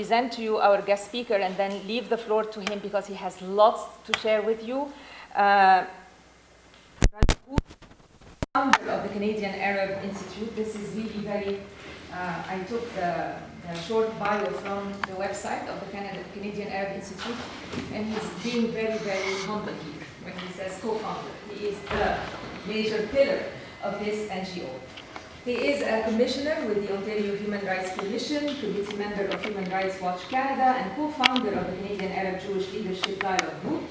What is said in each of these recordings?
present to you our guest speaker and then leave the floor to him because he has lots to share with you. Founder of the Canadian Arab Institute. This is really very, I took the short bio from the website of the Canadian Arab Institute, and he's being very, very humble here when he says co-founder. He is the major pillar of this NGO. He is a commissioner with the Ontario Human Rights Commission, committee member of Human Rights Watch Canada, and co-founder of the Canadian Arab Jewish Leadership Dialogue Group.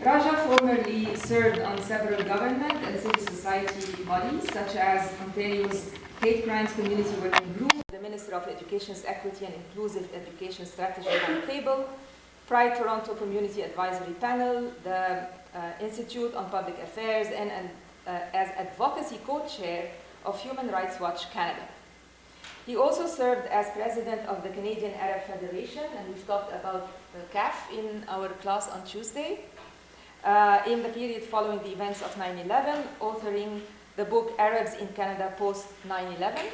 Raja formerly served on several government and civil society bodies, such as Ontario's Hate Crimes Community Working Group, the Minister of Education's Equity and Inclusive Education Strategy Roundtable, Pride Toronto Community Advisory Panel, the Institute on Public Affairs, and as advocacy co-chair of Human Rights Watch Canada. He also served as president of the Canadian Arab Federation, and we've talked about the CAF in our class on Tuesday, in the period following the events of 9/11, authoring the book Arabs in Canada Post 9/11.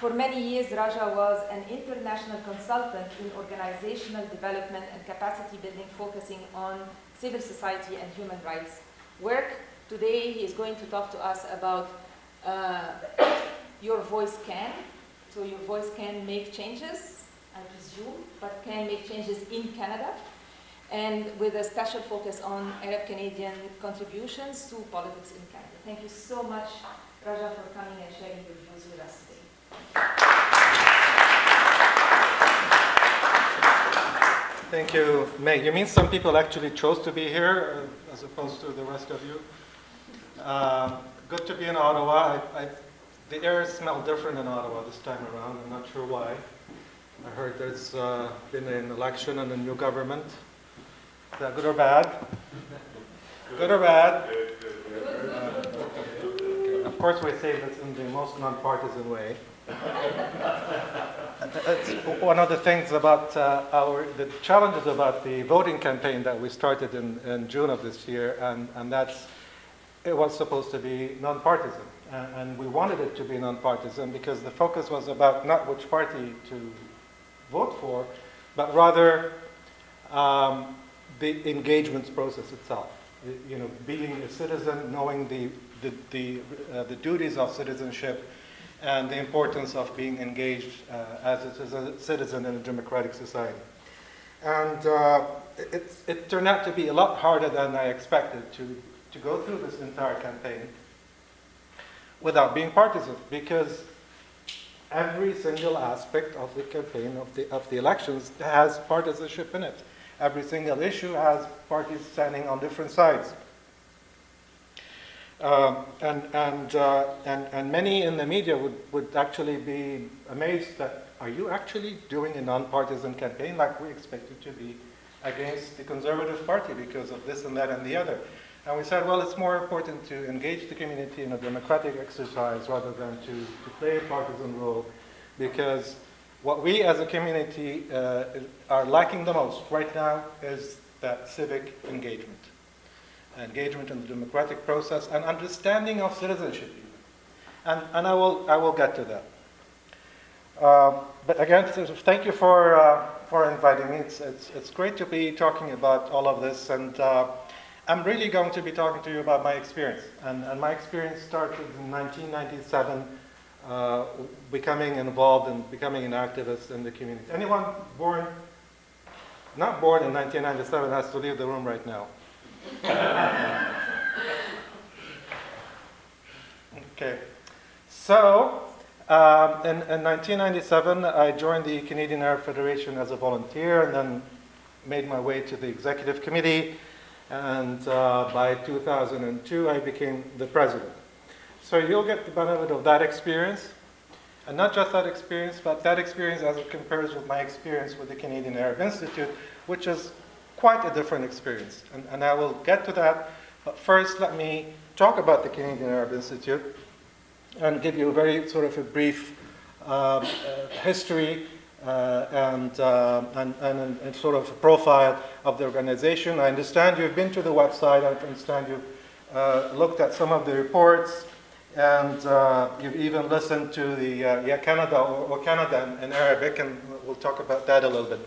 For many years, Raja was an international consultant in organizational development and capacity building, focusing on civil society and human rights work. Today, he is going to talk to us about Your Voice Can. So your voice can make changes, I presume, but can make changes in Canada, and with a special focus on Arab-Canadian contributions to politics in Canada. Thank you so much, Raja, for coming and sharing your views with us today. Thank you, Meg. You mean some people actually chose to be here as opposed to the rest of you? Good to be in Ottawa. The air smells different in Ottawa this time around. I'm not sure why. I heard there's been an election and a new government. Is that good or bad? Good or bad? Okay. Of course, we say this in the most non-partisan way. It's one of the things about the challenges about the voting campaign that we started in June of this year, and it was supposed to be non-partisan. And we wanted it to be non-partisan because the focus was about not which party to vote for, but rather the engagement process itself. You know, being a citizen, knowing the duties of citizenship, and the importance of being engaged as a citizen in a democratic society. And it turned out to be a lot harder than I expected to go through this entire campaign without being partisan, because every single aspect of the campaign, of the elections, has partisanship in it. Every single issue has parties standing on different sides. And many in the media would actually be amazed that, are you actually doing a non-partisan campaign like we expected to be against the Conservative Party because of this and that and the other? And we said, well, it's more important to engage the community in a democratic exercise rather than to play a partisan role, because what we as a community are lacking the most right now is that civic engagement. Engagement in the democratic process and understanding of citizenship even. And I will get to that. But again, thank you for inviting me. It's great to be talking about all of this, and I'm really going to be talking to you about my experience. And my experience started in 1997, becoming involved and becoming an activist in the community. Anyone not born in 1997 has to leave the room right now. Okay, so in 1997, I joined the Canadian Arab Federation as a volunteer, and then made my way to the executive committee. And by 2002, I became the president. So you'll get the benefit of that experience, and not just that experience, but that experience as it compares with my experience with the Canadian Arab Institute, which is quite a different experience. And I will get to that, but first let me talk about the Canadian Arab Institute and give you a very sort of a brief history and sort of a profile of the organization. I understand you've been to the website. I understand you've looked at some of the reports, And you've even listened to the Ya Canada or Canada in Arabic, and we'll talk about that a little bit.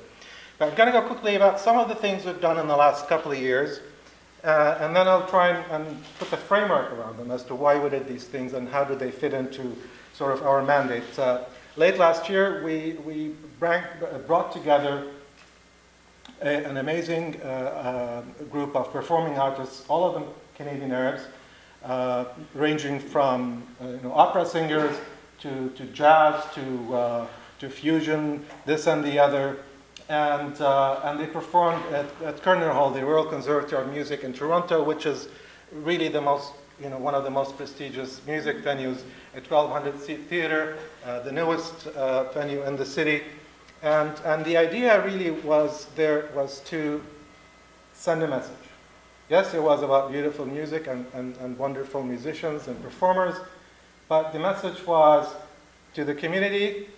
But I'm going to go quickly about some of the things we've done in the last couple of years, and then I'll try and put a framework around them as to why we did these things and how do they fit into sort of our mandate. Late last year, we brought together an amazing group of performing artists, all of them Canadian Arabs, ranging from opera singers to jazz to fusion, this and the other, and they performed at Kerner Hall, the Royal Conservatory of Music in Toronto, which is really the most one of the most prestigious music venues, a 1,200-seat theater, the newest venue in the city, and the idea really was to send a message. Yes, it was about beautiful music and wonderful musicians and performers, but the message was to the community,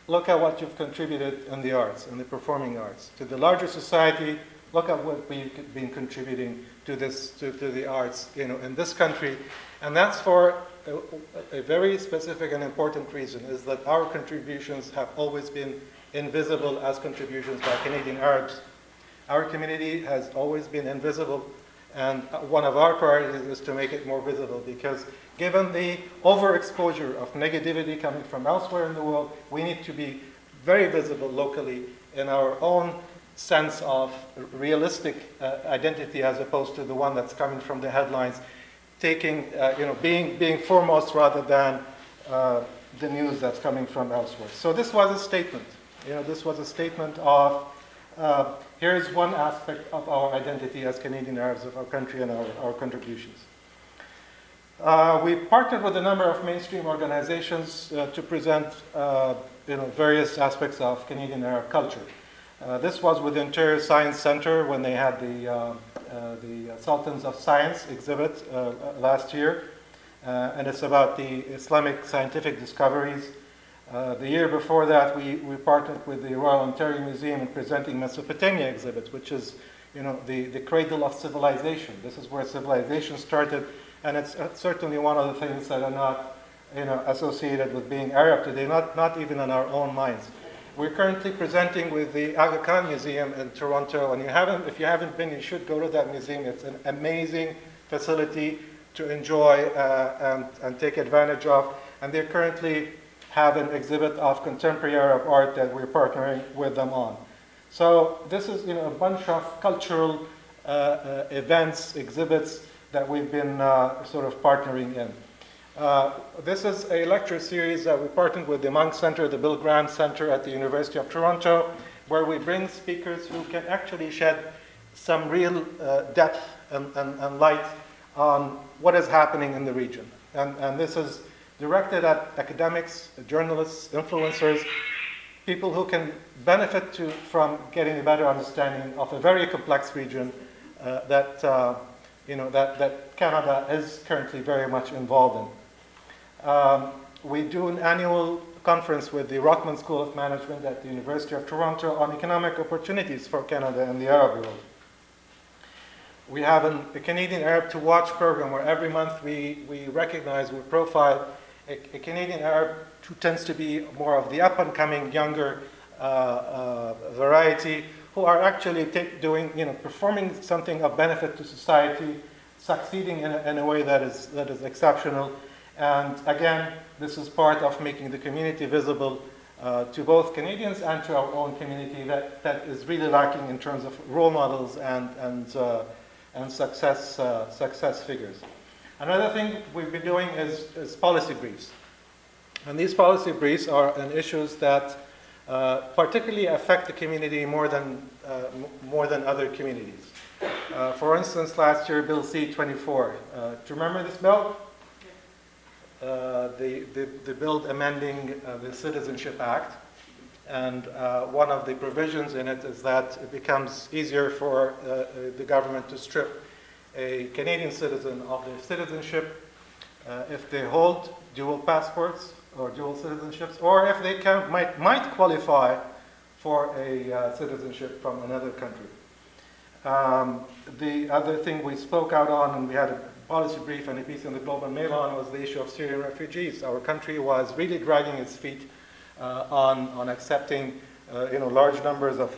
look at what you've contributed in the arts, in the performing arts. To the larger society, look at what we've been contributing to the arts in this country. And that's for a very specific and important reason, is that our contributions have always been invisible as contributions by Canadian Arabs. Our community has always been invisible, and one of our priorities is to make it more visible, because given the overexposure of negativity coming from elsewhere in the world, we need to be very visible locally in our own sense of realistic identity, as opposed to the one that's coming from the headlines, being foremost rather than the news that's coming from elsewhere. So this was a statement. This was a statement of here's one aspect of our identity as Canadian Arabs of our country and our contributions. We partnered with a number of mainstream organizations to present various aspects of Canadian Arab culture. This was with the Interior Science Center when they had the Sultans of Science exhibit last year, and it's about the Islamic scientific discoveries. The year before that, we partnered with the Royal Ontario Museum in presenting Mesopotamia exhibits, which is the cradle of civilization. This is where civilization started, and it's certainly one of the things that are not associated with being Arab today, not even in our own minds. We're currently presenting with the ACANS Museum in Toronto, and if you haven't been, you should go to that museum. It's an amazing facility to enjoy and take advantage of, and they currently have an exhibit of contemporary Arab art that we're partnering with them on. So this is a bunch of cultural events, exhibits that we've been sort of partnering in. This is a lecture series that we partnered with the Monk Center, the Bill Graham Center at the University of Toronto, where we bring speakers who can actually shed some real depth and light on what is happening in the region. And this is directed at academics, journalists, influencers, people who can benefit from getting a better understanding of a very complex region that Canada is currently very much involved in. We do an annual conference with the Rothman School of Management at the University of Toronto on economic opportunities for Canada and the Arab world. We have a Canadian Arab to Watch program where every month we profile a Canadian Arab who tends to be more of the up-and-coming, younger variety, who are actually performing something of benefit to society, succeeding in a way that is exceptional. And again, this is part of making the community visible to both Canadians and to our own community that is really lacking in terms of role models and success figures. Another thing we've been doing is policy briefs. And these policy briefs are on issues that particularly affect the community more than other communities. For instance, last year, Bill C-24. Do you remember this bill? The bill amending the Citizenship Act. And one of the provisions in it is that it becomes easier for the government to strip a Canadian citizen of their citizenship if they hold dual passports or dual citizenships, or if they might qualify for a citizenship from another country. The other thing we spoke out on, and we had a policy brief and a piece in the Global Mail on was the issue of Syrian refugees. Our country was really dragging its feet on accepting large numbers of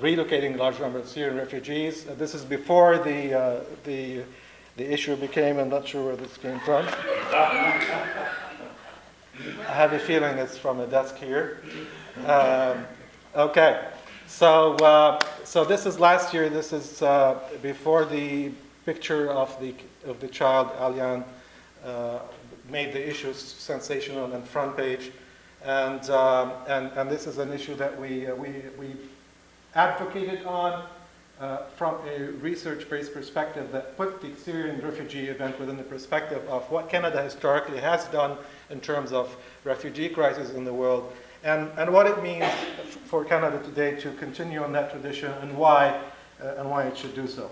relocating large numbers of Syrian refugees. This is before the issue became, I'm not sure where this came from. I have a feeling it's from a desk here. Okay, so this is last year. This is before the picture of the child Alian made the issue sensational and front page, and this is an issue that we advocated on from a research-based perspective that put the Syrian refugee event within the perspective of what Canada historically has done in terms of refugee crisis in the world, and what it means for Canada today to continue on that tradition, and why it should do so.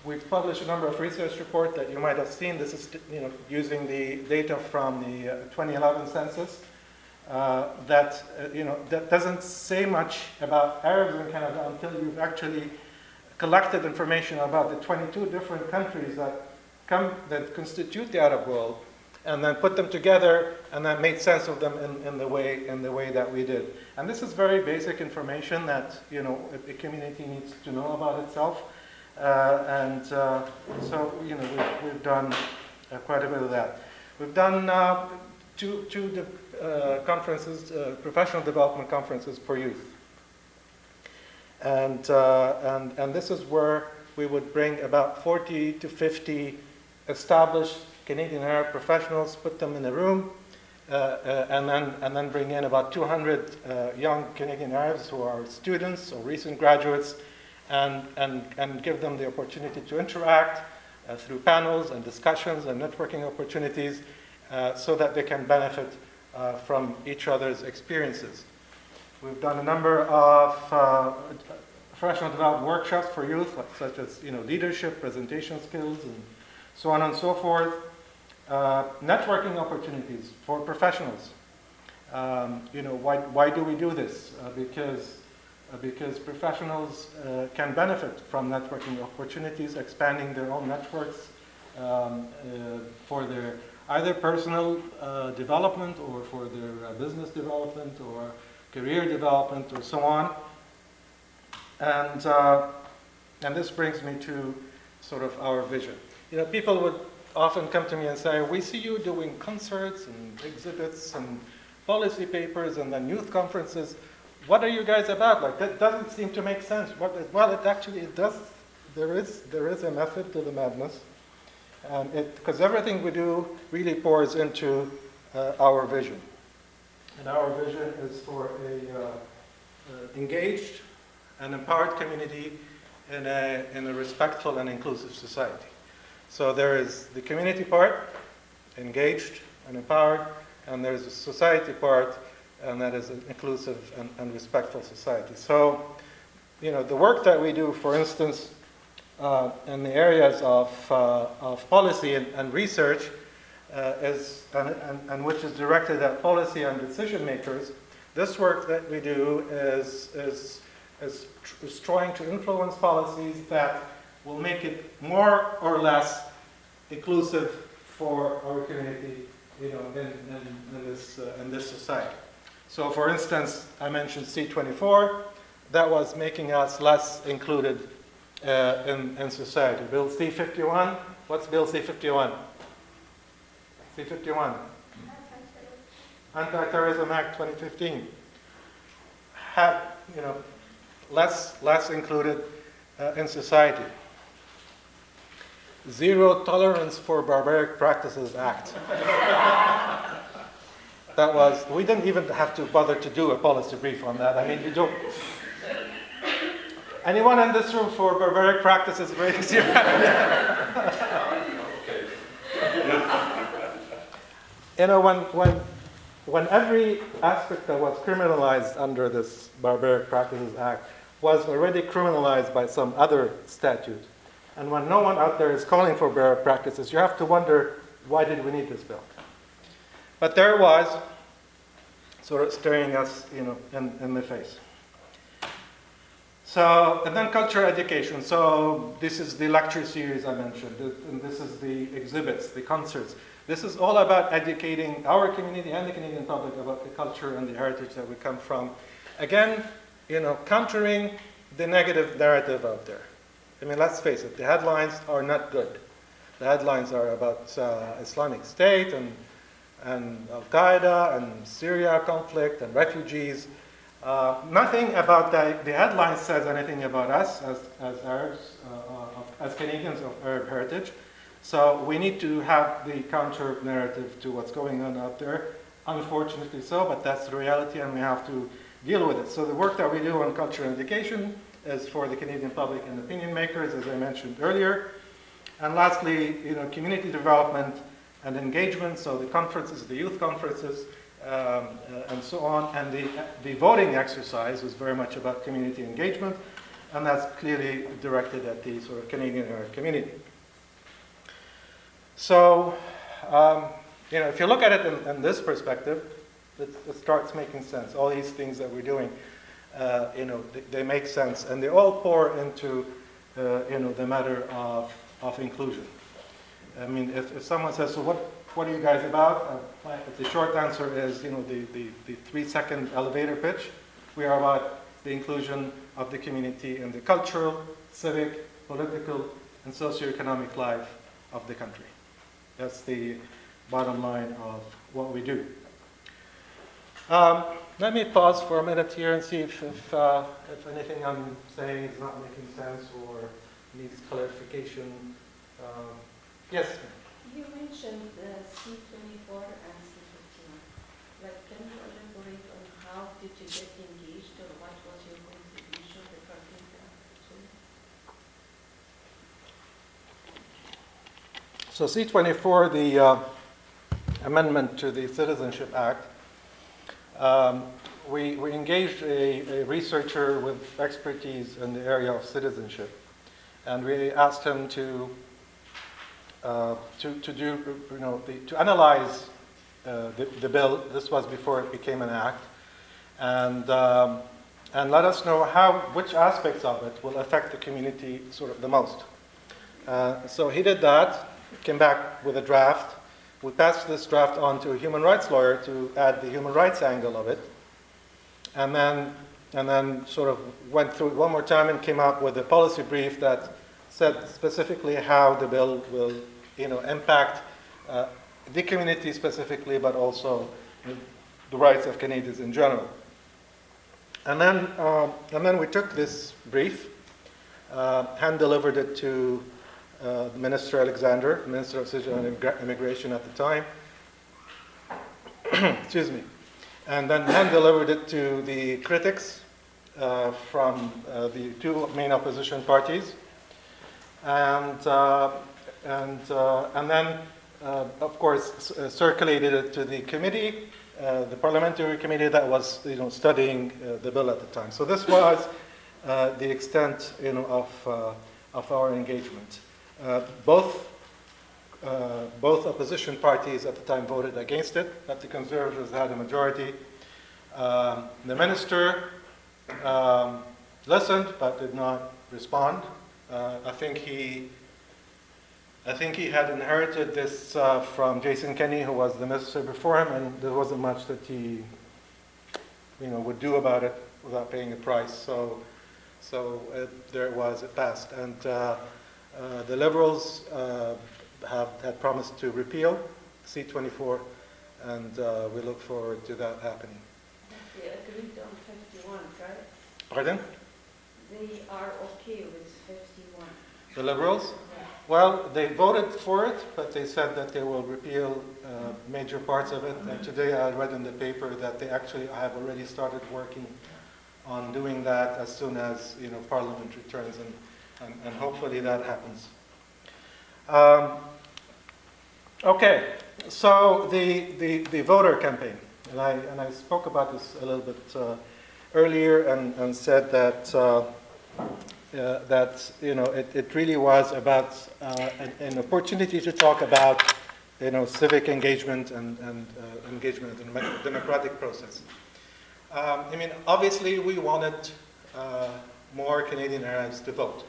We've published a number of research reports that you might have seen. This is using the data from the 2011 census. That doesn't say much about Arabs in Canada until you've actually collected information about the 22 different countries that constitute the Arab world, and then put them together and then made sense of them in the way that we did. And this is very basic information that a community needs to know about itself. So we've done quite a bit of that. We've done two conferences, professional development conferences for youth, and this is where we would bring about 40 to 50 established Canadian Arab professionals, put them in a room, and then bring in about 200 young Canadian Arabs who are students or recent graduates, and give them the opportunity to interact through panels and discussions and networking opportunities, so that they can benefit from each other's experiences. We've done a number of professional development workshops for youth, such as leadership, presentation skills, and so on and so forth. Networking opportunities for professionals. Why do we do this? Because professionals can benefit from networking opportunities, expanding their own networks for their either personal development, or for their business development, or career development, or so on. And this brings me to sort of our vision. People would often come to me and say, we see you doing concerts and exhibits and policy papers and then youth conferences. What are you guys about? Like, that doesn't seem to make sense. Well, it does. There is a method to the madness. Because everything we do really pours into our vision. And our vision is for a engaged and empowered community in a respectful and inclusive society. So there is the community part, engaged and empowered, and there's the society part, and that is an inclusive and respectful society. So, the work that we do, for instance, in the areas of policy and research, and which is directed at policy and decision makers, this work that we do is trying to influence policies that will make it more or less inclusive for our community, in this society. So, for instance, I mentioned C-24. That was making us less included in society. Bill C-51. What's Bill C-51? C-51. Anti-Terrorism Act 2015. Had less included in society. Zero Tolerance for Barbaric Practices Act. We didn't even have to bother to do a policy brief on that. I mean, you don't. Anyone in this room for barbaric practices raise your hand? When every aspect that was criminalized under this Barbaric Practices Act was already criminalized by some other statute, and when no one out there is calling for barbaric practices, you have to wonder, why did we need this bill? But there it was, sort of staring us, in the face. So, and then culture education. So this is the lecture series I mentioned, and this is the exhibits, the concerts. This is all about educating our community and the Canadian public about the culture and the heritage that we come from. Again, countering the negative narrative out there. I mean, let's face it, the headlines are not good. The headlines are about Islamic State and Al-Qaeda and Syria conflict and refugees. Nothing about the headline says anything about us as Arabs, as Canadians of Arab heritage. So we need to have the counter narrative to what's going on out there. Unfortunately so, but that's the reality and we have to deal with it. So the work that we do on culture and education is for the Canadian public and opinion makers, as I mentioned earlier. And lastly, community development and engagement, so the conferences, the youth conferences, and so on. And the voting exercise was very much about community engagement, and that's clearly directed at the sort of Canadian Arab community. So, if you look at it in this perspective, it starts making sense. All these things that we're doing, they make sense, and they all pour into, the matter of inclusion. I mean, if someone says, so what are you guys about? The short answer is, the 3-second elevator pitch. We are about the inclusion of the community in the cultural, civic, political, and socioeconomic life of the country. That's the bottom line of what we do. Let me pause for a minute here and see if anything I'm saying is not making sense or needs clarification. Yes? You mentioned C24 and C51. Can you elaborate on how did you get engaged or what was your contribution regarding that? So C24, the amendment to the Citizenship Act, we engaged a researcher with expertise in the area of citizenship, and we asked him to analyze the bill. This was before it became an act, and let us know which aspects of it will affect the community sort of the most. So he did that, came back with a draft. We passed this draft on to a human rights lawyer to add the human rights angle of it, and then sort of went through it one more time and came up with a policy brief that said specifically how the bill will, impact the community specifically, but also the rights of Canadians in general. And then we took this brief, hand-delivered it to Minister Alexander, Minister of Citizenship and Immigration at the time. Excuse me. And then hand-delivered it to the critics from the two main opposition parties. And then, of course, circulated it to the committee, the parliamentary committee that was, studying the bill at the time. So this was the extent, of our engagement. Both opposition parties at the time voted against it, but the Conservatives had a majority. The minister listened but did not respond. I think he had inherited this from Jason Kenney, who was the minister before him, and there wasn't much that he, would do about it without paying a price. So there it was. It passed, and the Liberals had promised to repeal C24, and we look forward to that happening. They agreed on 51, right? Pardon? They are okay with 51. The Liberals? Well, they voted for it, but they said that they will repeal major parts of it. And today I read in the paper that they actually have already started working on doing that as soon as Parliament returns, and hopefully that happens. Okay, so the voter campaign, and I spoke about this a little bit earlier, and said that. It really was about an opportunity to talk about, civic engagement and engagement in the democratic process. Obviously we wanted more Canadian Arabs to vote.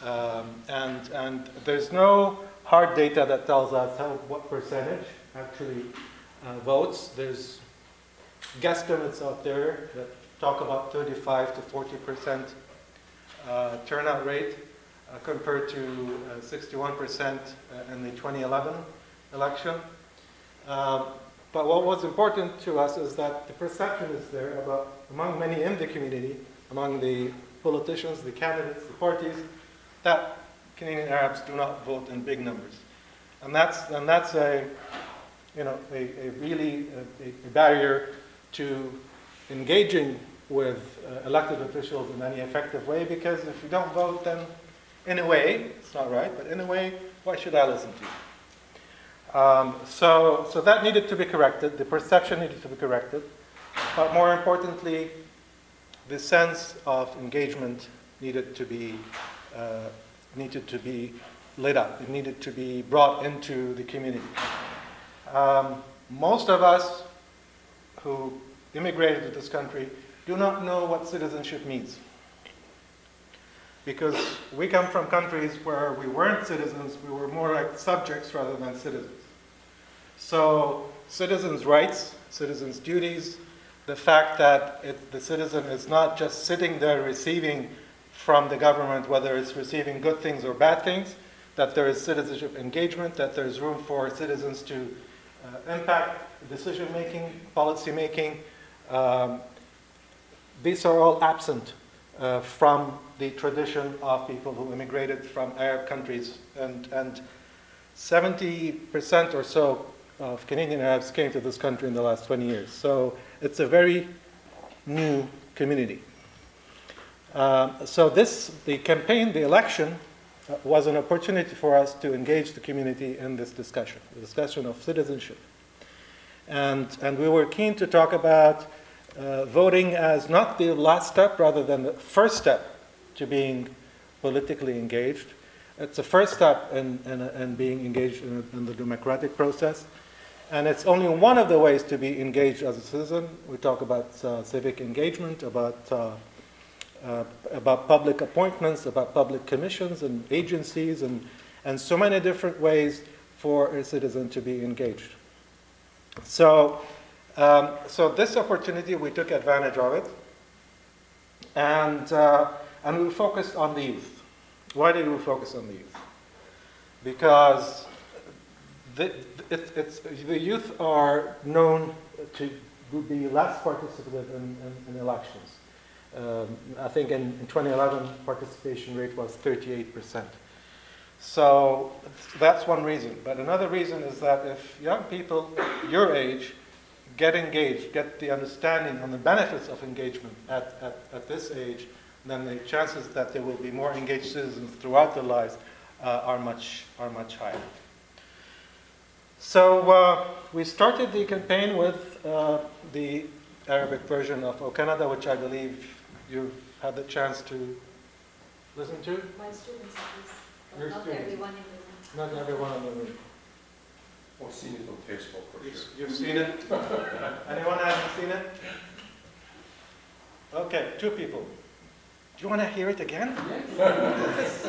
And there's no hard data that tells us what percentage actually votes. There's guesstimates out there that talk about 35 to 40% turnout rate compared to 61% in the 2011 election. But what was important to us is that the perception is there among many in the community, among the politicians, the candidates, the parties, that Canadian Arabs do not vote in big numbers. And that's a really barrier to engaging with elected officials in any effective way, because if you don't vote, then in a way, it's not right, but in a way, why should I listen to you? So that needed to be corrected, the perception needed to be corrected, but more importantly, the sense of engagement needed to be lit up, it needed to be brought into the community. Most of us who immigrated to this country do not know what citizenship means. Because we come from countries where we weren't citizens, we were more like subjects rather than citizens. So citizens' rights, citizens' duties, the fact that the citizen is not just sitting there receiving from the government, whether it's receiving good things or bad things, that there is citizenship engagement, that there's room for citizens to impact decision-making, policy-making. These are all absent from the tradition of people who immigrated from Arab countries. And 70% or so of Canadian Arabs came to this country in the last 20 years. So it's a very new community. So the campaign, the election, was an opportunity for us to engage the community in this discussion, the discussion of citizenship. And we were keen to talk about voting as not the last step, rather than the first step to being politically engaged. It's the first step in being engaged in the democratic process. And it's only one of the ways to be engaged as a citizen. We talk about civic engagement, about public appointments, about public commissions and agencies, and so many different ways for a citizen to be engaged. So this opportunity, we took advantage of it, and we focused on the youth. Why did we focus on the youth? Because the youth are known to be less participative in elections. I think in 2011, participation rate was 38%. So that's one reason. But another reason is that if young people your age get engaged, get the understanding on the benefits of engagement at this age, then the chances that they will be more engaged citizens throughout their lives are much higher. So we started the campaign with the Arabic version of O Canada, which I believe you've had the chance to listen to. My students at least, but Your not students. everyone in the room. Not everyone in the room. I've seen it on Facebook for sure. You've seen it? Anyone hasn't seen it? Okay, 2 people. Do you want to hear it again? Yes.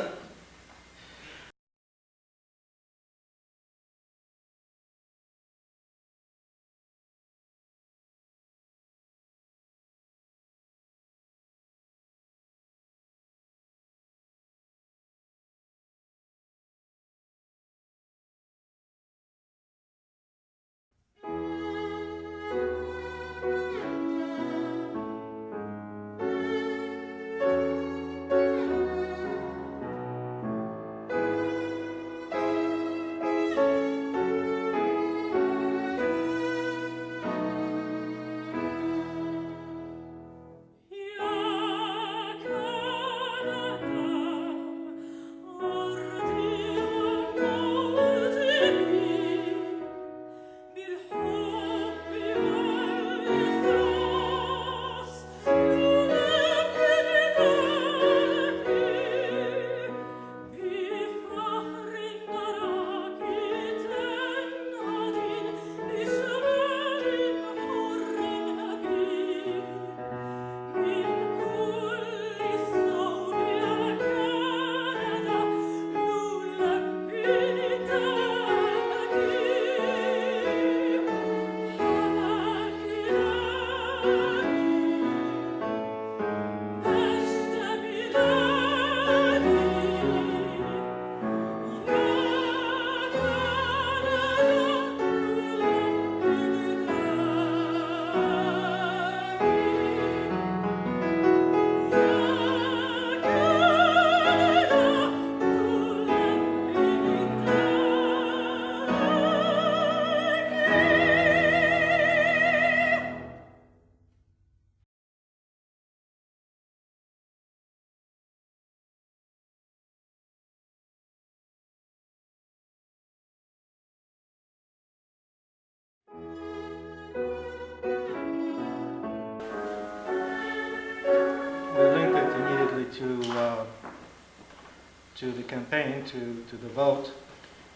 the campaign, to the vote.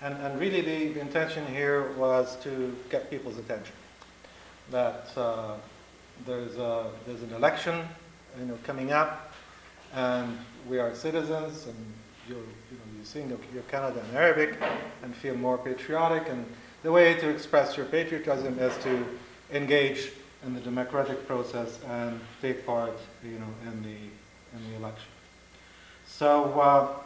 And really the intention here was to get people's attention. That there's an election, coming up, and we are citizens, and you sing your Canada in Arabic and feel more patriotic. And the way to express your patriotism is to engage in the democratic process and take part, in the election. So.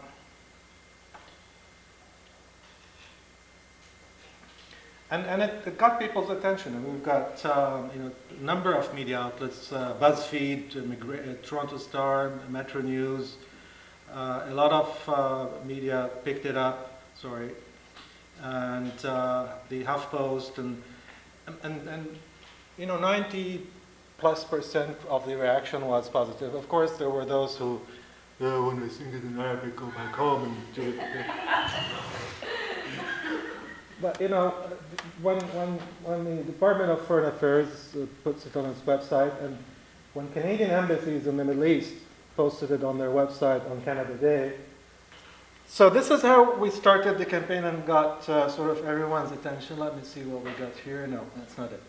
And it got people's attention, and we've got a number of media outlets: BuzzFeed, Toronto Star, Metro News. A lot of media picked it up. And the HuffPost, and 90+% of the reaction was positive. Of course, there were those who, when I sing it in Arabic, go back home and do it. But when the Department of Foreign Affairs puts it on its website, and when Canadian embassies in the Middle East posted it on their website on Canada Day, so this is how we started the campaign and got sort of everyone's attention. Let me see what we got here. No, that's not it.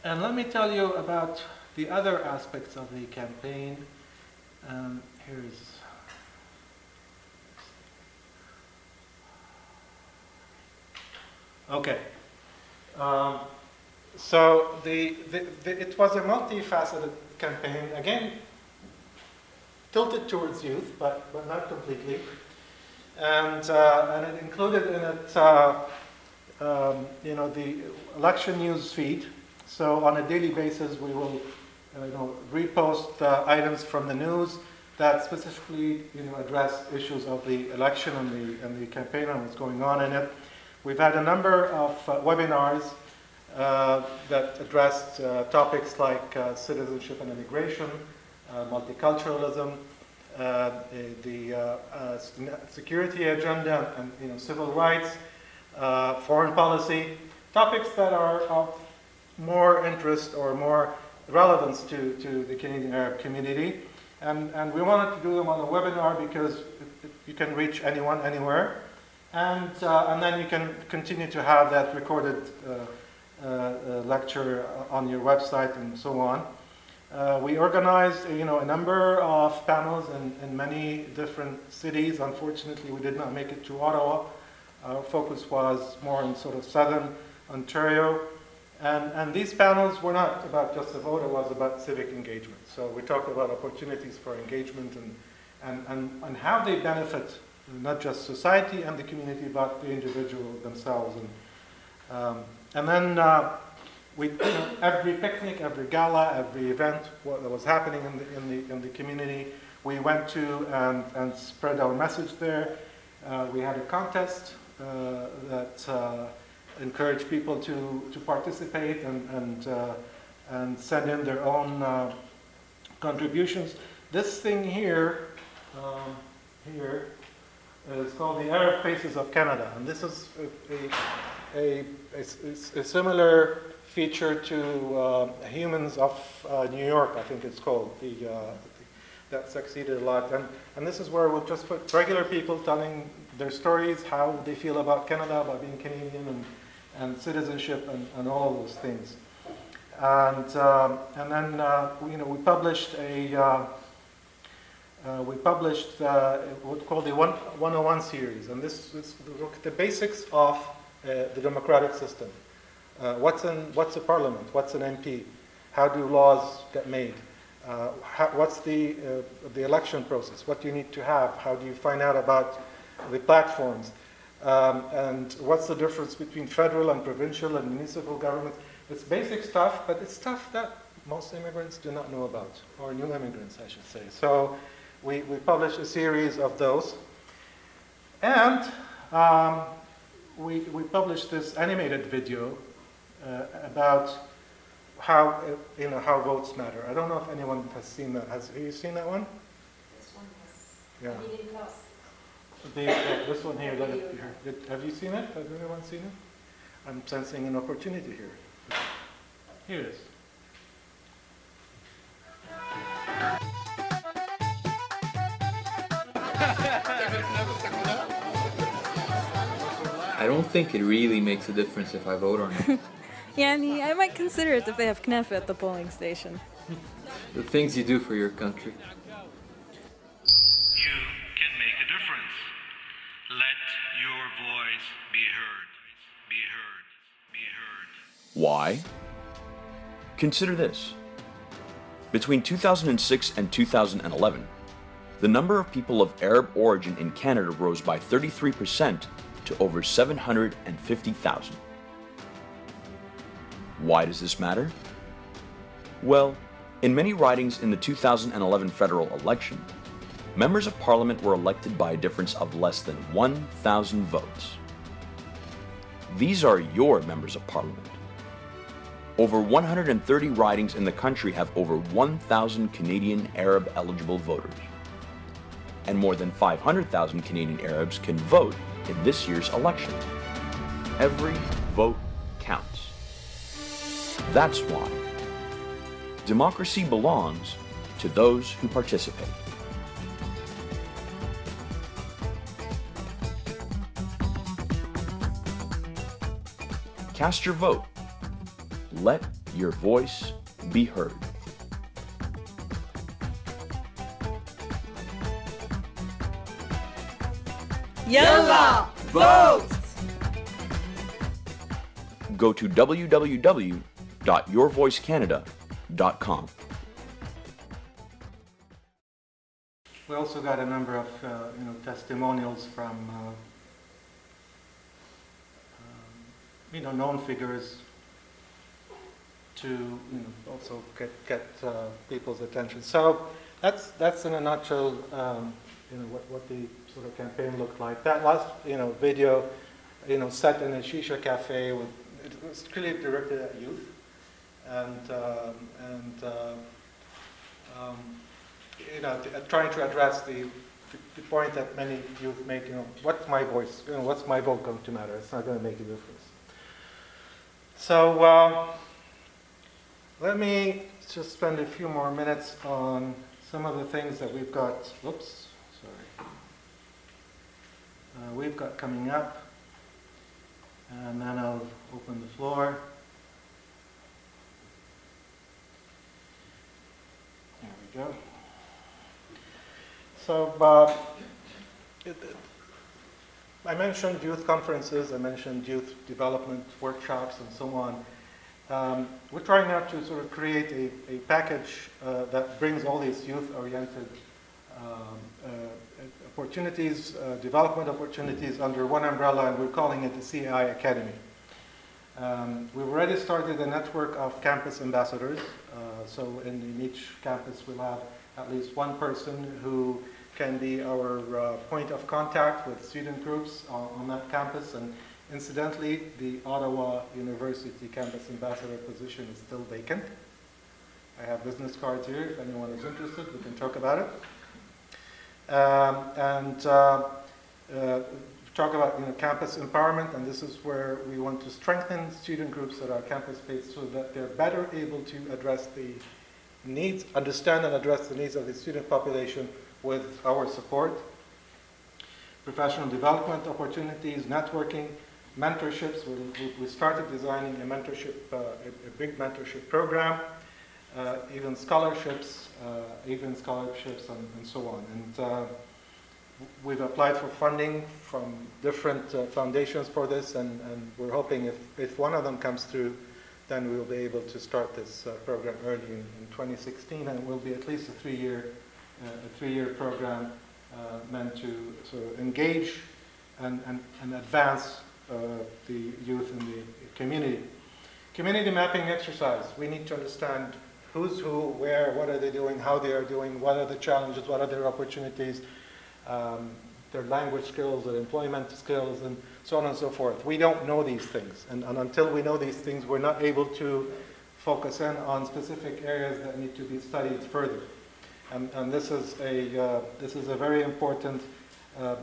And let me tell you about the other aspects of the campaign. Here's. Okay, so it was a multifaceted campaign, again, tilted towards youth, but not completely, and it included in it, the election news feed. So on a daily basis, we will, repost items from the news that specifically, address issues of the election and the campaign and what's going on in it. We've had a number of webinars that addressed topics like citizenship and immigration, multiculturalism, the security agenda, and civil rights, foreign policy, topics that are of more interest or more relevance to the Canadian Arab community. And we wanted to do them on a webinar because you can reach anyone, anywhere. And then you can continue to have that recorded lecture on your website and so on. We organized, a number of panels in many different cities. Unfortunately, we did not make it to Ottawa. Our focus was more in sort of southern Ontario. And these panels were not about just the vote, it was about civic engagement. So we talked about opportunities for engagement and how they benefit not just society and the community, but the individual themselves. And then every picnic, every gala, every event that was happening in the community, we went to and spread our message there. We had a contest that encouraged people to participate and send in their own contributions. This thing here, it's called the Arab Faces of Canada, and this is a similar feature to Humans of New York, I think it's called. That succeeded a lot, and this is where we'll just put regular people telling their stories, how they feel about Canada, about being Canadian, and citizenship, and all of those things. And then we published what's called the 101 series, and this look at the basics of the democratic system. What's a parliament? What's an MP? How do laws get made? What's the election process? What do you need to have? How do you find out about the platforms? And what's the difference between federal and provincial and municipal government? It's basic stuff, but it's stuff that most immigrants do not know about, or new immigrants, I should say. So we published a series of those. And we published this animated video about how votes matter. I don't know if anyone has seen that. Have you seen that one? This one was Yeah. Canadian Plus. This one here. Have you seen it? Has anyone seen it? I'm sensing an opportunity here. Here it is. I don't think it really makes a difference if I vote or not. Yani, I might consider it if they have knafe at the polling station. The things you do for your country. You can make a difference. Let your voice be heard. Be heard. Be heard. Why? Consider this. Between 2006 and 2011, the number of people of Arab origin in Canada rose by 33% to over 750,000. Why does this matter? Well, in many ridings in the 2011 federal election, members of parliament were elected by a difference of less than 1,000 votes. These are your members of parliament. Over 130 ridings in the country have over 1,000 Canadian Arab eligible voters. And more than 500,000 Canadian Arabs can vote in this year's election. Every vote counts. That's why democracy belongs to those who participate. Cast your vote. Let your voice be heard. Yalla! Vote! Go to www.yourvoicecanada.com. We also got a number of testimonials from known figures to also get people's attention. So that's in a nutshell what the sort of campaign looked like. That last video set in a shisha cafe it was clearly directed at youth and trying to address the point that many youth make. What's my voice? What's my vote going to matter? It's not going to make a difference. So let me just spend a few more minutes on some of the things that we've got. We've got coming up, and then I'll open the floor. There we go. So I mentioned youth conferences, I mentioned youth development workshops and so on. We're trying now to sort of create a package that brings all these youth-oriented opportunities, development opportunities under one umbrella, and we're calling it the CAI Academy. We've already started a network of campus ambassadors. So in each campus we'll have at least one person who can be our point of contact with student groups on that campus. And incidentally, the Ottawa University campus ambassador position is still vacant. I have business cards here. If anyone is interested, we can talk about it. Talk about campus empowerment, and this is where we want to strengthen student groups that are campus-based so that they're better able to address the needs, understand and address the needs of the student population with our support. Professional development opportunities, networking, mentorships. We started designing a mentorship, a big mentorship program, even scholarships, and so on. And we've applied for funding from different foundations for this, and we're hoping if one of them comes through, then we'll be able to start this program early in 2016, and it will be at least a three-year program meant to sort of engage and advance the youth in the community. Community mapping exercise. We need to understand who's who, where, what are they doing, how they are doing, what are the challenges, what are their opportunities, their language skills, their employment skills, and so on and so forth. We don't know these things, and until we know these things, we're not able to focus in on specific areas that need to be studied further. And this is a very important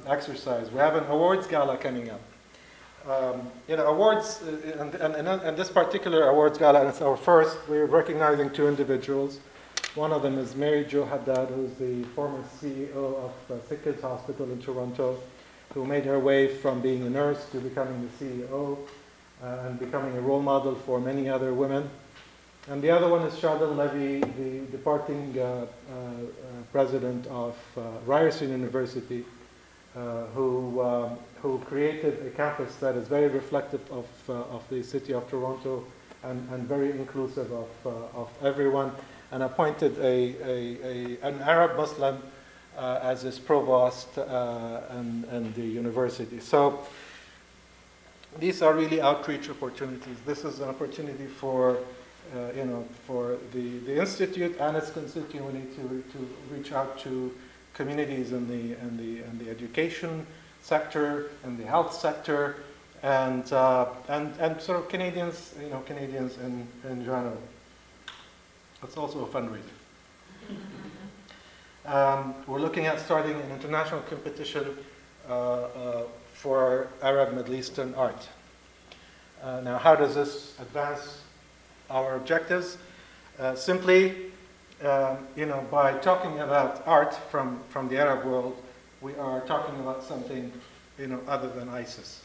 exercise. We have an awards gala coming up. Awards, and this particular awards gala, it's our first. We're recognizing two individuals. One of them is Mary Jo Haddad, who's the former CEO of Sick Kids Hospital in Toronto, who made her way from being a nurse to becoming the CEO and becoming a role model for many other women. And the other one is Sheldon Levy, the departing president of Ryerson University, who created a campus that is very reflective of the city of Toronto and very inclusive of everyone, and appointed an Arab Muslim as his provost and the university. So these are really outreach opportunities. This is an opportunity for for the institute and its constituency to reach out to communities in the education sector and the health sector and sort of Canadians, Canadians in general. It's also a fundraiser. We're looking at starting an international competition for Arab Middle Eastern art. Now, how does this advance our objectives? Simply, by talking about art from the Arab world, we are talking about something, other than ISIS.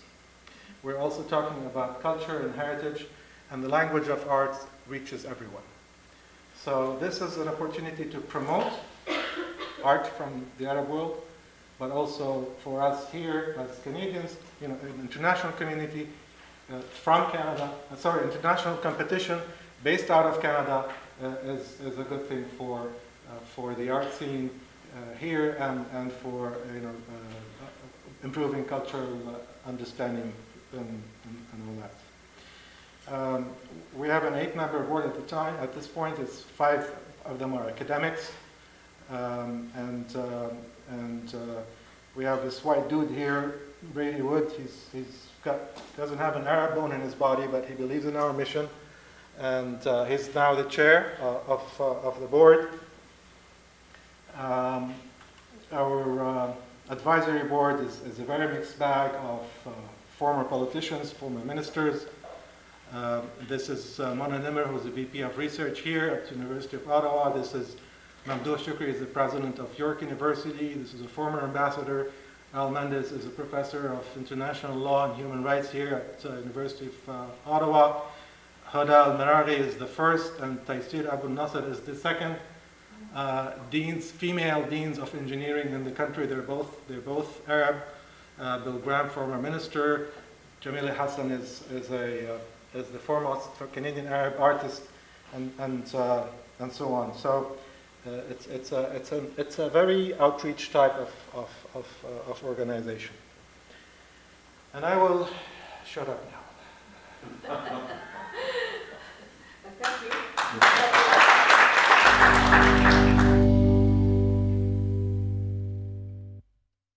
We're also talking about culture and heritage, and the language of art reaches everyone. So this is an opportunity to promote art from the Arab world, but also for us here as Canadians, an international community from Canada, international competition based out of Canada is a good thing for the art scene here and for improving cultural understanding and all that. We have an 8-member board at the time. At this point, it's 5 of them are academics, and we have this white dude here, Brady Wood. Doesn't have an Arab bone in his body, but he believes in our mission, and he's now the chair of the board. Our advisory board is a very mixed bag of former politicians, former ministers. This is Mona Nimmer, who's the VP of Research here at the University of Ottawa. This is Mamdouh Shukri, is the president of York University. This is a former ambassador. Al Mendes is a professor of international law and human rights here at the University of Ottawa. Huda Al-Maraghi is the first, and Taysir Abu Nasser is the second. Female deans of engineering in the country. They're both Arab. Bill Graham, former minister. Jamila Hassan is the foremost Canadian Arab artist, and so on. So it's a very outreach type of organization. And I will shut up now.